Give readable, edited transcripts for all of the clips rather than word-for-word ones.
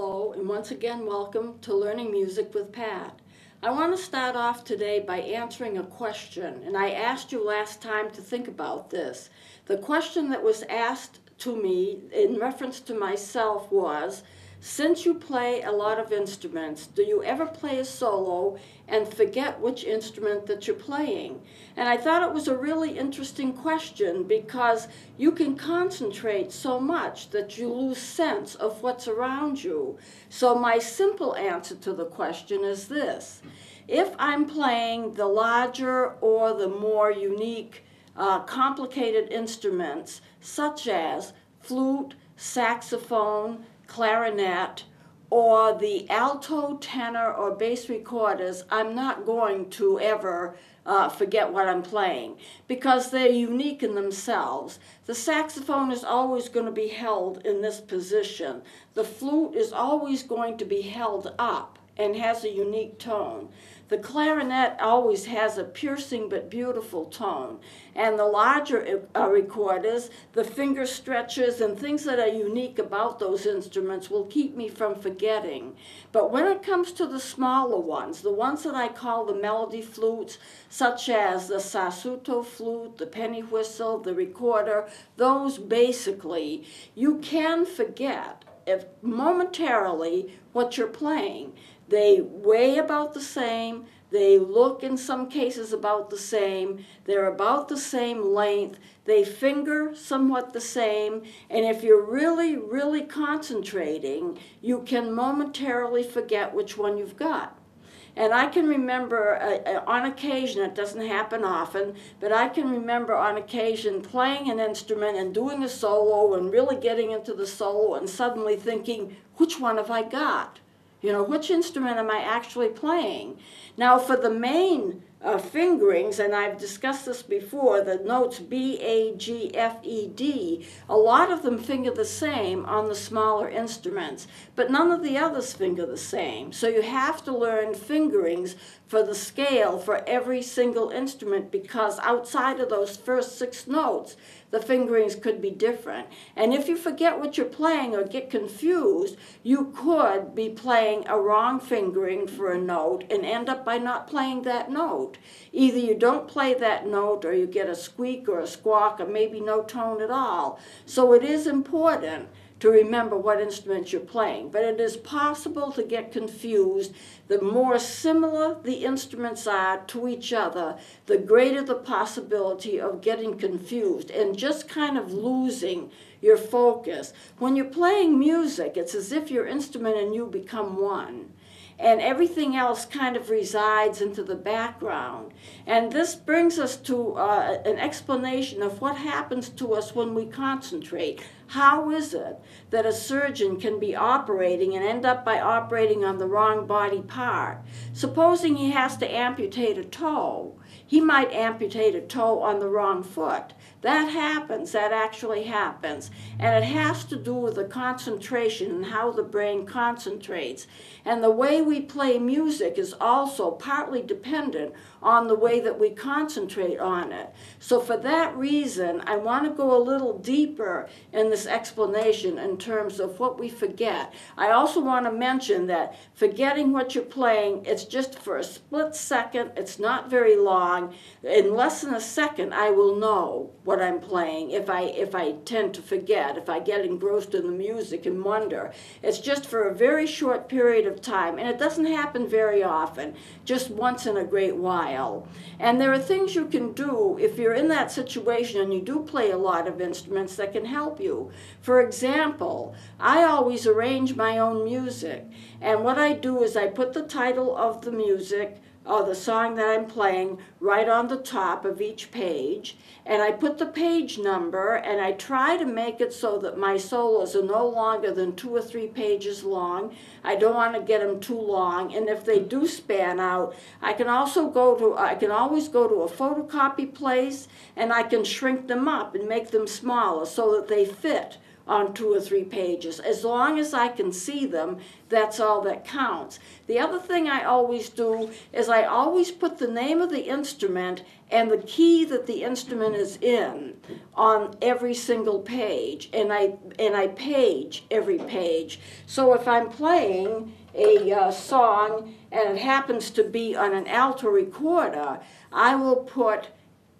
Hello, and once again welcome to Learning Music with Pat. I want to start off today by answering a question, and I asked you last time to think about this. The question that was asked to me in reference to myself was, since you play a lot of instruments, do you ever play a solo and forget which instrument that you're playing? And I thought it was a really interesting question because you can concentrate so much that you lose sense of what's around you. So my simple answer to the question is this. If I'm playing the larger or the more unique, complicated instruments, such as flute, saxophone, clarinet, or the alto, tenor, or bass recorders, I'm not going to ever forget what I'm playing because they're unique in themselves. The saxophone is always going to be held in this position. The flute is always going to be held up and has a unique tone. The clarinet always has a piercing but beautiful tone. And the larger recorders, the finger stretches and things that are unique about those instruments will keep me from forgetting. But when it comes to the smaller ones, the ones that I call the melody flutes, such as the sassoto flute, the penny whistle, the recorder, those basically, you can forget if momentarily what you're playing. They weigh about the same, they look in some cases about the same, they're about the same length, they finger somewhat the same, and if you're really, really concentrating, you can momentarily forget which one you've got. And I can remember on occasion, it doesn't happen often, but I can remember on occasion playing an instrument and doing a solo and really getting into the solo and suddenly thinking, which one have I got? You know, which instrument am I actually playing? Now for the main fingerings, and I've discussed this before, the notes B, A, G, F, E, D, a lot of them finger the same on the smaller instruments, but none of the others finger the same. So you have to learn fingerings for the scale for every single instrument because outside of those first 6 notes, the fingerings could be different. And if you forget what you're playing or get confused, you could be playing a wrong fingering for a note and end up by not playing that note. Either you don't play that note or you get a squeak or a squawk or maybe no tone at all. So it is important to remember what instrument you're playing. But it is possible to get confused. The more similar the instruments are to each other, the greater the possibility of getting confused and just kind of losing your focus. When you're playing music, it's as if your instrument and you become one. And everything else kind of resides into the background. And this brings us to an explanation of what happens to us when we concentrate. How is it that a surgeon can be operating and end up by operating on the wrong body part? Supposing he has to amputate a toe, he might amputate a toe on the wrong foot. That happens, that actually happens. And it has to do with the concentration and how the brain concentrates. And the way we play music is also partly dependent on the way that we concentrate on it. So for that reason, I want to go a little deeper in this explanation in terms of what we forget. I also want to mention that forgetting what you're playing, it's just for a split second. It's not very long. In less than a second, I will know what I'm playing if I tend to forget, if I get engrossed in the music and wonder. It's just for a very short period of time, and it doesn't happen very often, just once in a great while. And there are things you can do if you're in that situation and you do play a lot of instruments that can help you. For example, I always arrange my own music, and what I do is I put the title of the music or the song that I'm playing right on the top of each page, and I put the page number, and I try to make it so that my solos are no longer than 2 or 3 pages long. I don't want to get them too long, and if they do span out, I can always go to a photocopy place, and I can shrink them up and make them smaller so that they fit on 2 or 3 pages. As long as I can see them, that's all that counts. The other thing I always do is I always put the name of the instrument and the key that the instrument is in on every single page, and I page every page. So if I'm playing a song and it happens to be on an alto recorder, I will put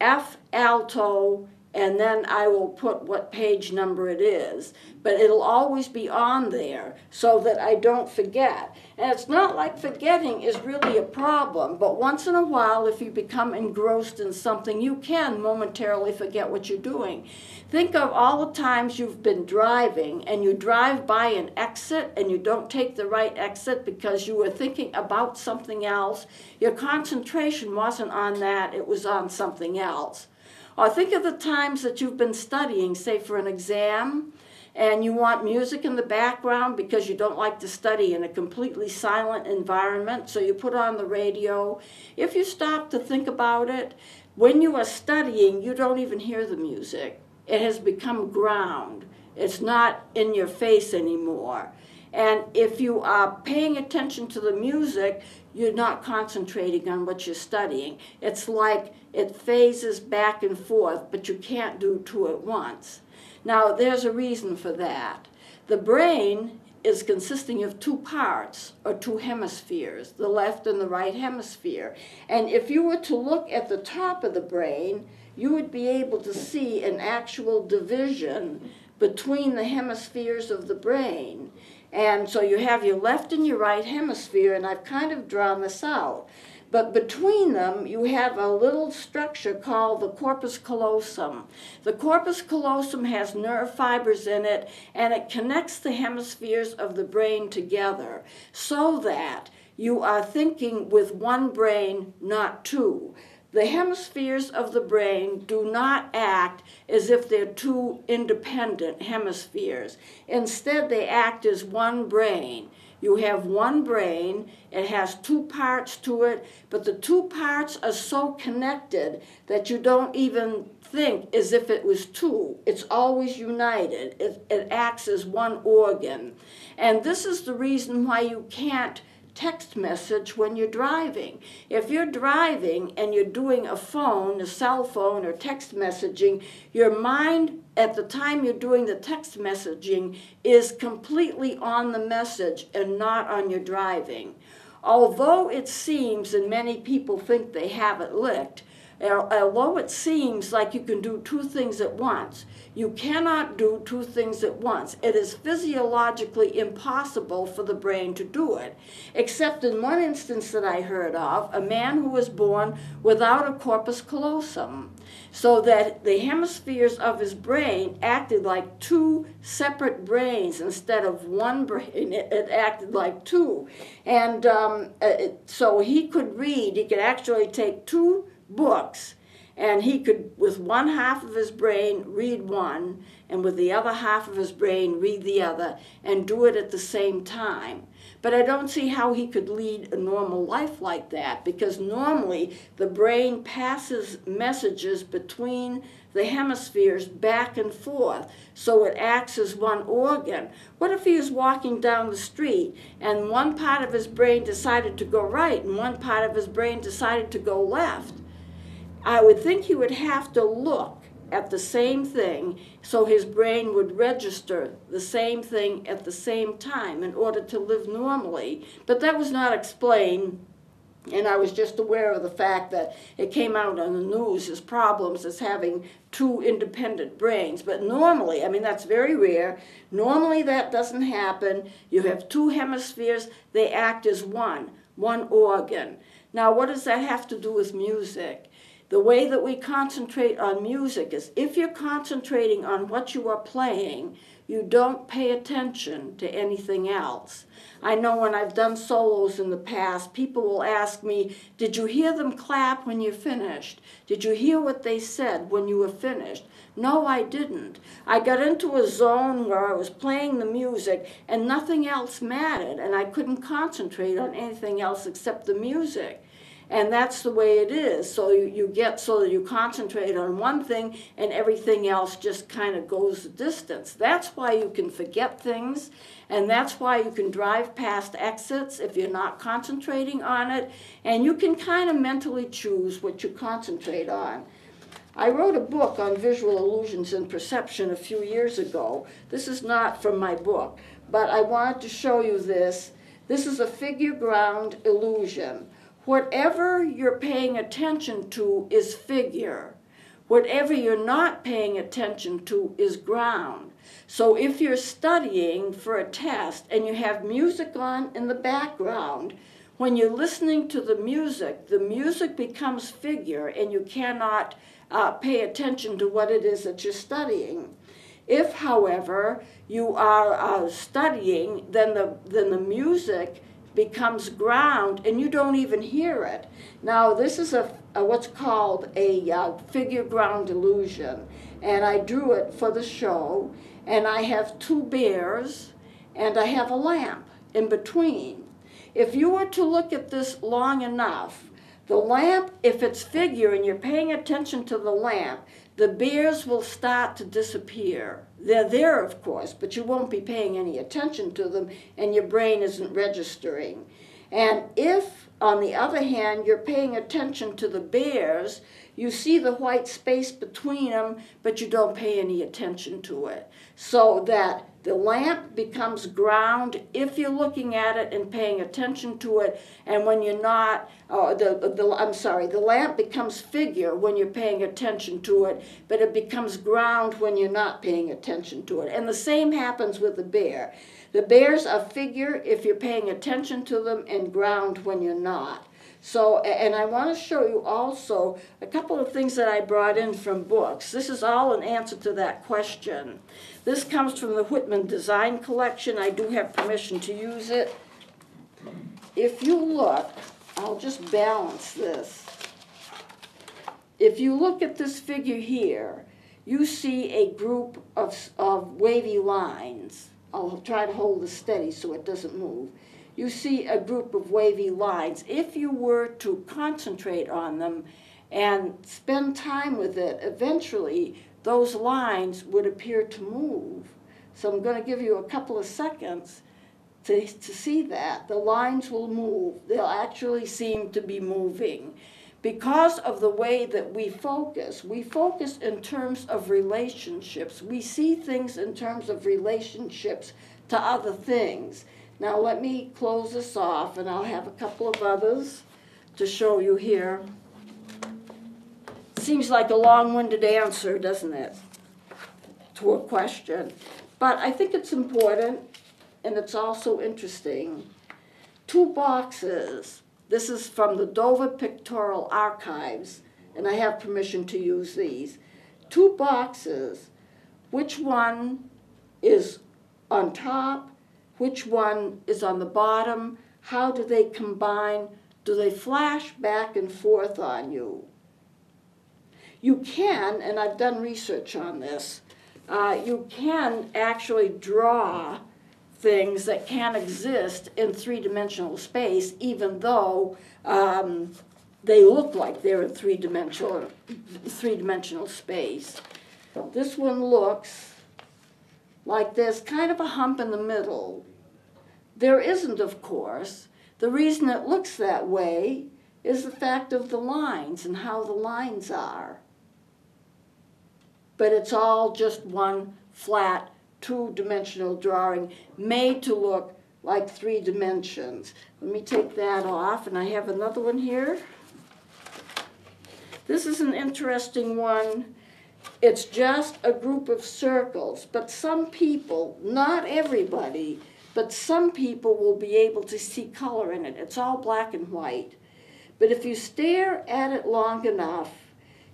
F alto, and then I will put what page number it is. But it'll always be on there so that I don't forget. And it's not like forgetting is really a problem, but once in a while, if you become engrossed in something, you can momentarily forget what you're doing. Think of all the times you've been driving and you drive by an exit and you don't take the right exit because you were thinking about something else. Your concentration wasn't on that, it was on something else. Or think of the times that you've been studying, say for an exam, and you want music in the background because you don't like to study in a completely silent environment, so you put on the radio. If you stop to think about it, when you are studying, you don't even hear the music. It has become ground. It's not in your face anymore. And if you are paying attention to the music, you're not concentrating on what you're studying. It's like it phases back and forth, but you can't do 2 at once. Now, there's a reason for that. The brain is consisting of 2 parts, or 2 hemispheres, the left and the right hemisphere. And if you were to look at the top of the brain, you would be able to see an actual division between the hemispheres of the brain. And so you have your left and your right hemisphere, and I've kind of drawn this out. But between them, you have a little structure called the corpus callosum. The corpus callosum has nerve fibers in it, and it connects the hemispheres of the brain together so that you are thinking with one brain, not 2. The hemispheres of the brain do not act as if they're 2 independent hemispheres. Instead, they act as one brain. You have one brain, it has 2 parts to it, but the 2 parts are so connected that you don't even think as if it was 2. It's always united. It acts as one organ. And this is the reason why you can't text message when you're driving. If you're driving and you're doing a phone, a cell phone, or text messaging, your mind at the time you're doing the text messaging is completely on the message and not on your driving. Although it seems, and many people think they have it licked, although it seems like you can do 2 things at once, you cannot do 2 things at once. It is physiologically impossible for the brain to do it, except in one instance that I heard of, a man who was born without a corpus callosum, so that the hemispheres of his brain acted like 2 separate brains instead of one brain. It acted like 2. And so he could read, he could actually take 2 books, and he could, with one half of his brain, read one, and with the other half of his brain, read the other, and do it at the same time. But I don't see how he could lead a normal life like that, because normally the brain passes messages between the hemispheres back and forth, so it acts as one organ. What if he was walking down the street and one part of his brain decided to go right and one part of his brain decided to go left? I would think he would have to look at the same thing so his brain would register the same thing at the same time in order to live normally. But that was not explained, and I was just aware of the fact that it came out on the news as problems as having 2 independent brains. But normally, I mean, that's very rare. Normally that doesn't happen. You have 2 hemispheres, they act as one organ. Now, what does that have to do with music? The way that we concentrate on music is if you're concentrating on what you are playing, you don't pay attention to anything else. I know when I've done solos in the past, people will ask me, did you hear them clap when you finished? Did you hear what they said when you were finished? No, I didn't. I got into a zone where I was playing the music and nothing else mattered, and I couldn't concentrate on anything else except the music. And that's the way it is. So you get so that you concentrate on one thing and everything else just kind of goes the distance. That's why you can forget things, and that's why you can drive past exits if you're not concentrating on it, and you can kind of mentally choose what you concentrate on. I wrote a book on visual illusions and perception a few years ago. This is not from my book, but I wanted to show you this. This is a figure ground illusion. Whatever you're paying attention to is figure. Whatever you're not paying attention to is ground. So if you're studying for a test and you have music on in the background, when you're listening to the music becomes figure, and you cannot pay attention to what it is that you're studying. If, however, you are studying, then the music becomes ground, and you don't even hear it. Now, this is a what's called a figure ground illusion, and I drew it for the show, and I have two bears, and I have a lamp in between. If you were to look at this long enough, the lamp, if it's figure and you're paying attention to the lamp, the bears will start to disappear. They're there, of course, but you won't be paying any attention to them, and your brain isn't registering. And if, on the other hand, you're paying attention to the bears, you see the white space between them, but you don't pay any attention to it. So that the lamp becomes ground if you're looking at it and paying attention to it, and when you're not, the lamp becomes figure when you're paying attention to it, but it becomes ground when you're not paying attention to it. And the same happens with the bear. The bears are figure if you're paying attention to them, and ground when you're not. So, and I want to show you also a couple of things that I brought in from books. This is all an answer to that question. This comes from the Whitman Design Collection. I do have permission to use it. If you look, I'll just balance this. If you look at this figure here, you see a group of wavy lines. I'll try to hold this steady so it doesn't move. You see a group of wavy lines. If you were to concentrate on them and spend time with it, eventually those lines would appear to move. So I'm going to give you a couple of seconds to see that. The lines will move. They'll actually seem to be moving. Because of the way that we focus in terms of relationships. We see things in terms of relationships to other things. Now let me close this off, and I'll have a couple of others to show you here. Seems like a long-winded answer, doesn't it, to a question? But I think it's important, and it's also interesting. Two boxes. This is from the Dover Pictorial Archives, and I have permission to use these. Two boxes. Which one is on top? Which one is on the bottom? How do they combine? Do they flash back and forth on you? You can, and I've done research on this, you can actually draw things that can exist in three-dimensional space, even though they look like they're in three-dimensional space. This one looks like there's kind of a hump in the middle. There isn't, of course. The reason it looks that way is the fact of the lines and how the lines are. But it's all just one flat, two-dimensional drawing made to look like 3 dimensions. Let me take that off, and I have another one here. This is an interesting one. It's just a group of circles, but some people, not everybody, but some people will be able to see color in it. It's all black and white. But if you stare at it long enough,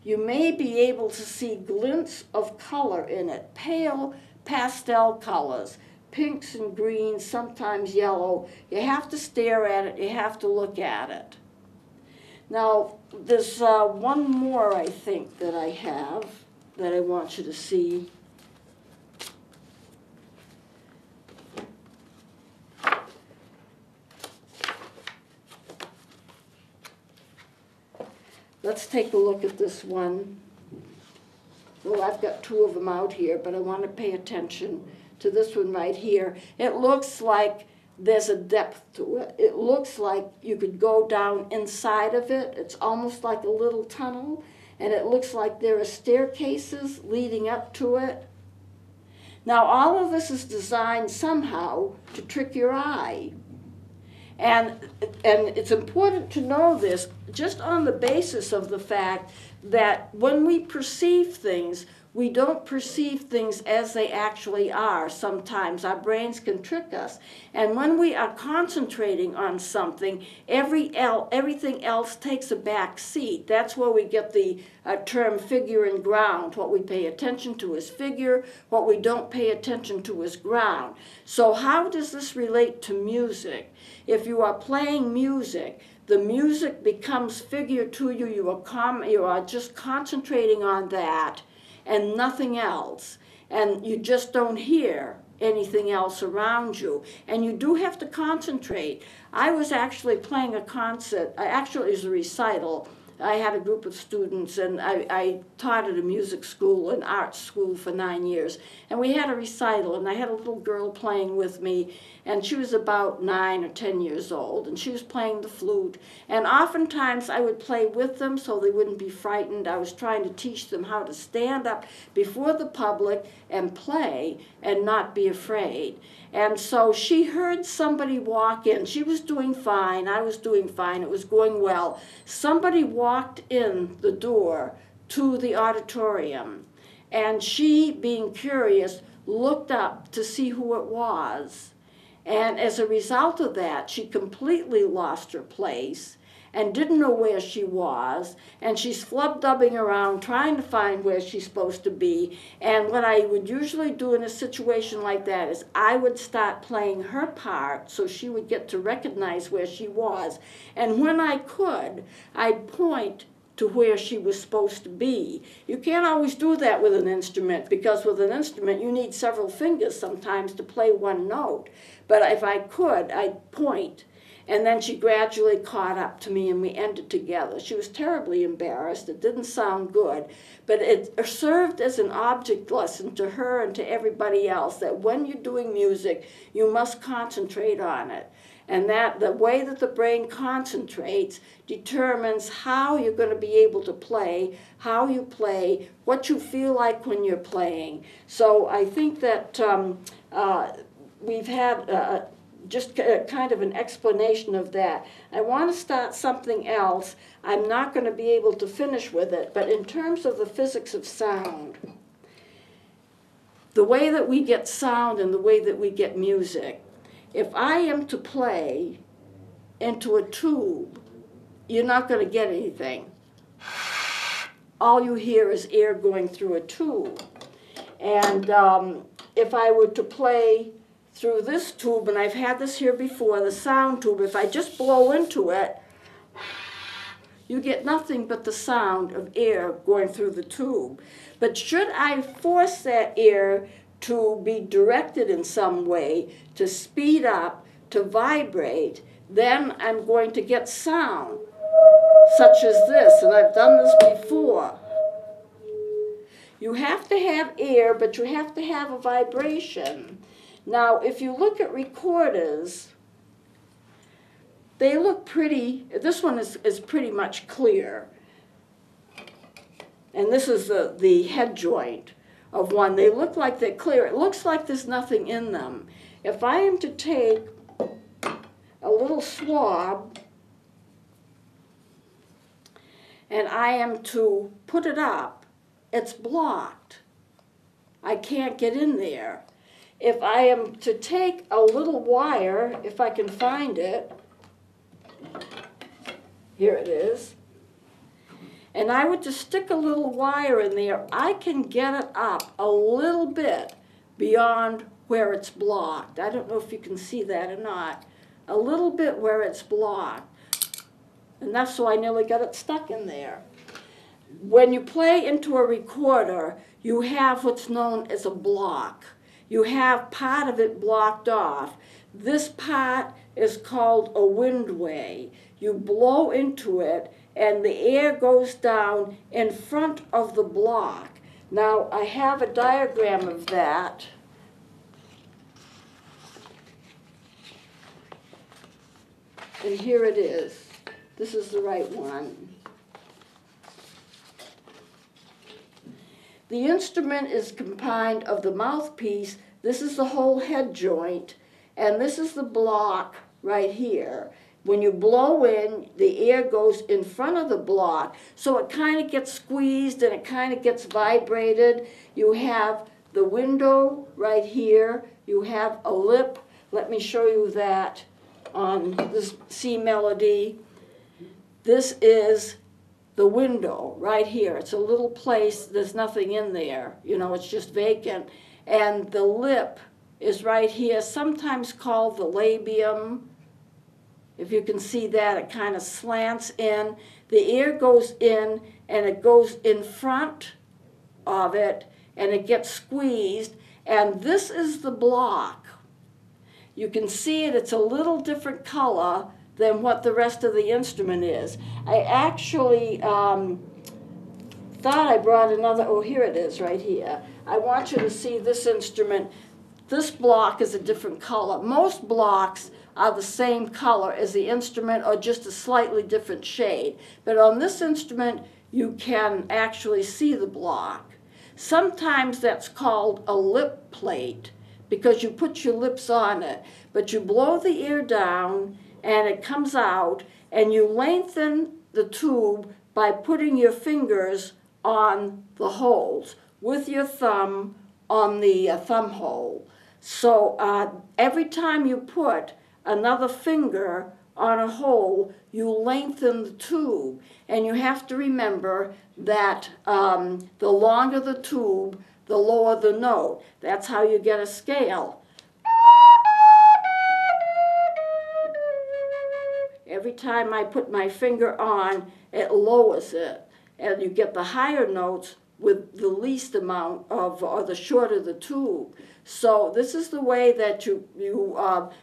you may be able to see glints of color in it, pale pastel colors, pinks and greens, sometimes yellow. You have to stare at it, you have to look at it. Now, there's one more, I think, that I have that I want you to see. let's take a look at this one. Well, I've got two of them out here, but I want to pay attention to this one right here. It looks like there's a depth to it. It looks like you could go down inside of it. It's almost like a little tunnel, and it looks like there are staircases leading up to it. Now, all of this is designed somehow to trick your eye. And it's important to know this just on the basis of the fact that when we perceive things, we don't perceive things as they actually are. Sometimes our brains can trick us. And when we are concentrating on something, everything else takes a back seat. That's where we get the term figure and ground. What we pay attention to is figure. What we don't pay attention to is ground. So how does this relate to music? If you are playing music, the music becomes figure to you. You are just concentrating on that and nothing else. And you just don't hear anything else around you. And you do have to concentrate. I was actually playing a concert. Actually, it was a recital. I had a group of students, and I taught at a music school, an art school for 9 years. And we had a recital, and I had a little girl playing with me, and she was about 9 or 10 years old, and she was playing the flute. And oftentimes I would play with them so they wouldn't be frightened. I was trying to teach them how to stand up before the public and play and not be afraid. And so she heard somebody walk in. She was doing fine. I was doing fine. It was going well. Somebody walked in the door to the auditorium. And she, being curious, looked up to see who it was. And as a result of that, she completely lost her place and didn't know where she was, and she's flub-dubbing around trying to find where she's supposed to be. And what I would usually do in a situation like that is I would start playing her part so she would get to recognize where she was. And when I could, I'd point to where she was supposed to be. You can't always do that with an instrument, because with an instrument you need several fingers sometimes to play one note. But if I could, I'd point. And then she gradually caught up to me, and we ended together. She was terribly embarrassed. It didn't sound good, but it served as an object lesson to her and to everybody else that when you're doing music, you must concentrate on it. And that the way that the brain concentrates determines how you're going to be able to play, how you play, what you feel like when you're playing. So I think that we've had just kind of an explanation of that. I want to start something else. I'm not going to be able to finish with it, but in terms of the physics of sound, the way that we get sound and the way that we get music, if I am to play into a tube, you're not going to get anything. All you hear is air going through a tube. And if I were to play through this tube, and I've had this here before, the sound tube, if I just blow into it, you get nothing but the sound of air going through the tube. But should I force that air to be directed in some way, to speed up, to vibrate, then I'm going to get sound, such as this, and I've done this before. You have to have air, but you have to have a vibration. Now, if you look at recorders, they look pretty, this one is pretty much clear. And this is the head joint of one. They look like they're clear. It looks like there's nothing in them. If I am to take a little swab and I am to put it up, it's blocked. I can't get in there. If I am to take a little wire, if I can find it, here it is, and I would just stick a little wire in there, I can get it up a little bit beyond where it's blocked. I don't know if you can see that or not. A little bit where it's blocked. And that's so I nearly got it stuck in there. When you play into a recorder, you have what's known as a block. You have part of it blocked off. This part is called a windway. You blow into it, and the air goes down in front of the block. Now, I have a diagram of that. And here it is. This is the right one. The instrument is comprised of the mouthpiece. This is the whole head joint, and this is the block right here. When you blow in, the air goes in front of the block, so it kind of gets squeezed and it kind of gets vibrated. You have the window right here. You have a lip. Let me show you that on this C melody. This is the window right here. It's a little place, there's nothing in there, you know, it's just vacant. And the lip is right here, sometimes called the labium. If you can see that, it kind of slants in. The air goes in and it goes in front of it and it gets squeezed, and this is the block. You can see it, it's a little different color than what the rest of the instrument is. I actually thought I brought another, oh, here it is right here. I want you to see this instrument. This block is a different color. Most blocks are the same color as the instrument or just a slightly different shade. But on this instrument, you can actually see the block. Sometimes that's called a lip plate because you put your lips on it, but you blow the air down and it comes out, and you lengthen the tube by putting your fingers on the holes with your thumb on the thumb hole. So every time you put another finger on a hole, you lengthen the tube. And you have to remember that the longer the tube, the lower the note. That's how you get a scale. Every time I put my finger on, it lowers it. And you get the higher notes with the least amount of, or the shorter the tube. So this is the way that you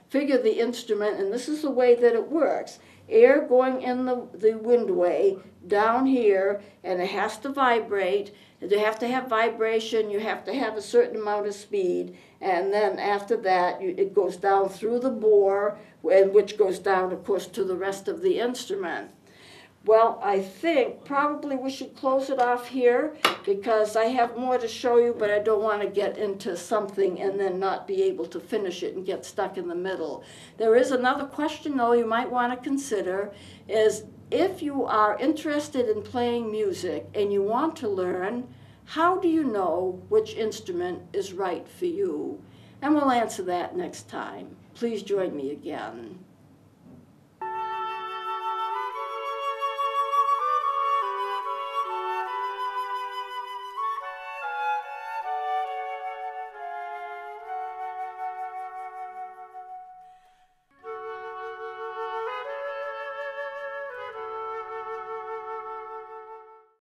figure the instrument, and this is the way that it works. Air going in the windway down here, and it has to vibrate. You have to have vibration, you have to have a certain amount of speed, and then after that it goes down through the bore, which goes down, of course, to the rest of the instrument. Well, I think probably we should close it off here because I have more to show you, but I don't want to get into something and then not be able to finish it and get stuck in the middle. There is another question, though, you might want to consider, is if you are interested in playing music and you want to learn, how do you know which instrument is right for you? And we'll answer that next time. Please join me again.